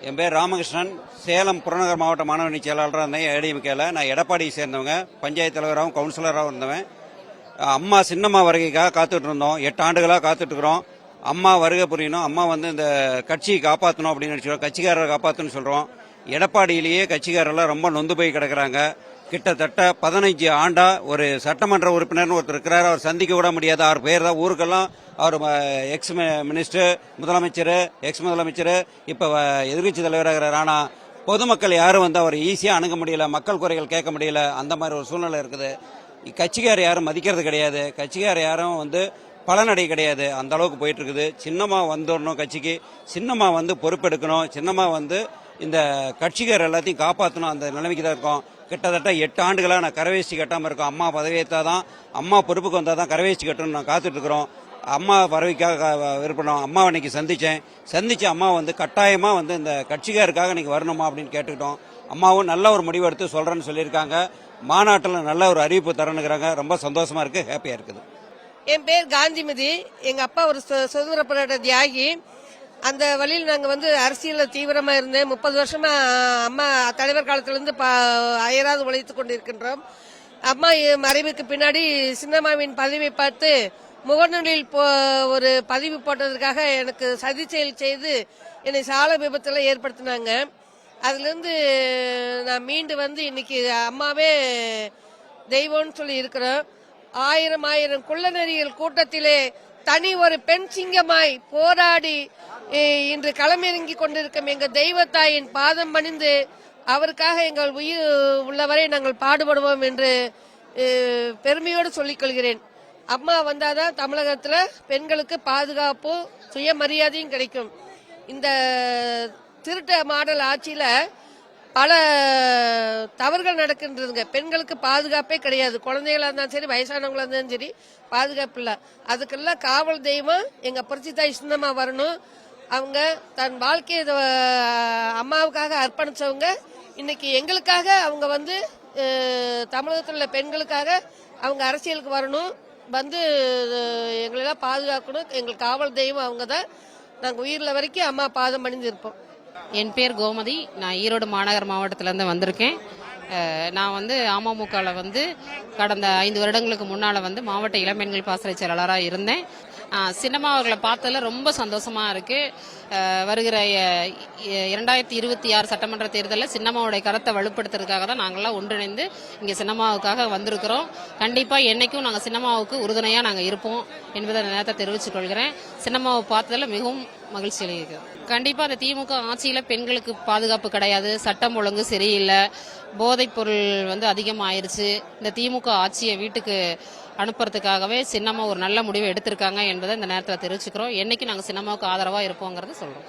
என் பேர் ராமகிருஷ்ணன். சேலம் புறநகர் மாவட்ட மாணவணி செயலாளராக இருந்தேன் ஏடிஎம்கேல. நான் எடப்பாடியை சேர்ந்தவங்க, பஞ்சாயத்து தலைவராகவும் கவுன்சிலராகவும் இருந்தவன். அம்மா சின்னம்மா வருகைக்காக காத்துட்டு இருந்தோம். 8 ஆண்டுகளாக காத்துட்டு இருக்கிறோம். அம்மா வருகை புரியணும், அம்மா இந்த கட்சியை காப்பாற்றணும் அப்படின்னு நினைச்சோம், கட்சிக்காரரை காப்பாற்றணும்னு சொல்கிறோம். எடப்பாடியிலேயே கட்சிக்காரெல்லாம் ரொம்ப நொந்து போய் கிடக்கிறாங்க. கிட்டத்தட்ட 15 ஆண்டா ஒரு சட்டமன்ற உறுப்பினர்னு ஒருத்தர் இருக்கிறார், அவர் சந்திக்க கூட முடியாது. அவர் பேர் தான் ஊருக்கெல்லாம் அவர் எக்ஸ் மினிஸ்டர், முதலமைச்சர், எக்ஸ் முதலமைச்சர், இப்போ எதிர்கட்சி தலைவராக. ஆனால் பொதுமக்கள் யாரும் அவர் ஈஸியாக அணுக முடியல, மக்கள் குறைகள் கேட்க முடியல. அந்த மாதிரி ஒரு சூழ்நிலை இருக்குது. கட்சிக்கார யாரும் மதிக்கிறது கிடையாது, கட்சிக்கார யாரும் பலனடை கிடையாது. அந்த அளவுக்கு போயிட்டு இருக்குது. சின்னம்மா வந்துடணும், கட்சிக்கு சின்னம்மா பொறுப்பெடுக்கணும், சின்னம்மா இந்த கட்சிக்கார எல்லாத்தையும் காப்பாற்றணும். அந்த நிலைமைக்கு தான் இருக்கோம். கிட்டத்தட்ட 8 ஆண்டுகளாக நான் கரவேஷ்டி கட்டாமல் இருக்கோம். அம்மா பதவியேற்றாதான், அம்மா பொறுப்புக்கு வந்தால் தான் கரவேஷ்டி கட்டணும்னு நான் காத்துட்டு இருக்கிறோம். அம்மா பறவைக்காக விருப்பம். அம்மாவை இன்னைக்கு சந்திச்சு அம்மா கட்டாயமாக இந்த கட்சிக்காருக்காக இன்னைக்கு வரணுமா அப்படின்னு கேட்டுக்கிட்டோம். அம்மாவும் நல்ல ஒரு முடிவு எடுத்து சொல்றேன்னு சொல்லியிருக்காங்க. மாநாட்டில் நல்ல ஒரு அறிவிப்பு தரணுங்கிறாங்க. ரொம்ப சந்தோஷமா இருக்கு, ஹாப்பியா இருக்குது. என் பேர் காந்திமதி. எங்க அப்பா ஒரு சுதந்திர போராட்ட தியாகி. அந்த வழியில் நாங்க அரசியல் தீவிரமா இருந்தேன். 30 வருஷமா அம்மா தலைவர் காலத்திலிருந்து அயராது உழைத்துக் கொண்டிருக்கின்றோம். அம்மா மறைவுக்கு பின்னாடி சின்னம்மாவின் பதவியை பார்த்து முகநூலில் ஒரு பதிவு போட்டதற்காக எனக்கு சதி செயல் செய்து என்னை சாலை விபத்துல ஏற்படுத்தினாங்க. அதுல இருந்து நான் மீண்டு இன்னைக்கு அம்மாவே தெய்வம்னு சொல்லி இருக்கிறோம். ஆயிரம் குள்ளநெறிகள் கூட்டத்திலே தனி ஒரு பெண் சிங்கமாய் போராடி இன்று களமிறங்கி கொண்டிருக்கும் எங்க தெய்வத்தாயின் பாதம் பணிந்து அவருக்காக எங்கள் உயிர் உள்ளவரை நாங்கள் பாடுபடுவோம் என்று பெருமையோடு சொல்லிக் கொள்கிறேன். அம்மா வந்தாதான் தமிழகத்துல பெண்களுக்கு பாதுகாப்பும் சுயமரியாதையும் கிடைக்கும். இந்த திருட்ட மாடல் ஆட்சியில பல தவறுகள் நடக்கின்றதுங்க. பெண்களுக்கு பாதுகாப்பே கிடையாது. குழந்தைகளா இருந்தாலும் சரி, வயசானவங்களா இருந்தாலும் சரி, பாதுகாப்பு இல்ல. அதுக்கெல்லாம் காவல் தெய்வம் எங்க புரட்சித்தாய் சின்னம்மா வரணும். அவங்க தன் வாழ்க்கையை அம்மாவுக்காக அர்ப்பணிச்சவங்க. இன்னைக்கு எங்களுக்காக அவங்க தமிழகத்தில் உள்ள பெண்களுக்காக அவங்க அரசியலுக்கு வரணும், எங்களெல்லாம் பாதுகாக்கணும். எங்களுக்கு காவல் தெய்வம் அவங்க தான். நாங்கள் உயிரில் வரைக்கும் அம்மா பாதம் பணிந்து இருப்போம். என் பேர் கோமதி. நான் ஈரோடு மாநகர் மாவட்டத்திலேருந்து வந்திருக்கேன். நான் அமமுகவில் கடந்த 5 வருடங்களுக்கு முன்னால் மாவட்ட இளம்பெண்கள் பாசறை செயலாளராக இருந்தேன். சின்னம்மா அவர்களை பார்த்ததுல ரொம்ப சந்தோஷமா இருக்கு. வருகிற 2026 சட்டமன்ற தேர்தலில் சின்னம்மாவுடைய கருத்தை வலுப்படுத்துறதுக்காக தான் நாங்கள்லாம் ஒன்றிணைந்து இங்கே சின்னம்மாவுக்காக வந்திருக்கிறோம். கண்டிப்பாக என்னைக்கும் நாங்கள் சின்னம்மாவுக்கு உறுதுணையாக நாங்கள் இருப்போம் என்பதை நேரத்தை தெரிவித்துக் கொள்கிறேன். சின்னம்மாவை பார்த்ததில் மிகவும் மகிழ்ச்சி அளிக்கிறது. கண்டிப்பாக அந்த திமுக ஆட்சியில் பெண்களுக்கு பாதுகாப்பு கிடையாது, சட்டம் ஒழுங்கு சரியில்லை, போதைப் பொருள் அதிகமாயிருச்சு. இந்த திமுக ஆட்சியை வீட்டுக்கு அனுப்புறதுக்காகவே சின்னம்மா ஒரு நல்ல முடிவை எடுத்திருக்காங்க என்பதை இந்த நேரத்தில் தெரிவிச்சுக்கிறோம். என்னைக்கு நாங்கள் சின்னம்மாவுக்கு ஆதரவாக இருப்போங்கிறத சொல்றோம்.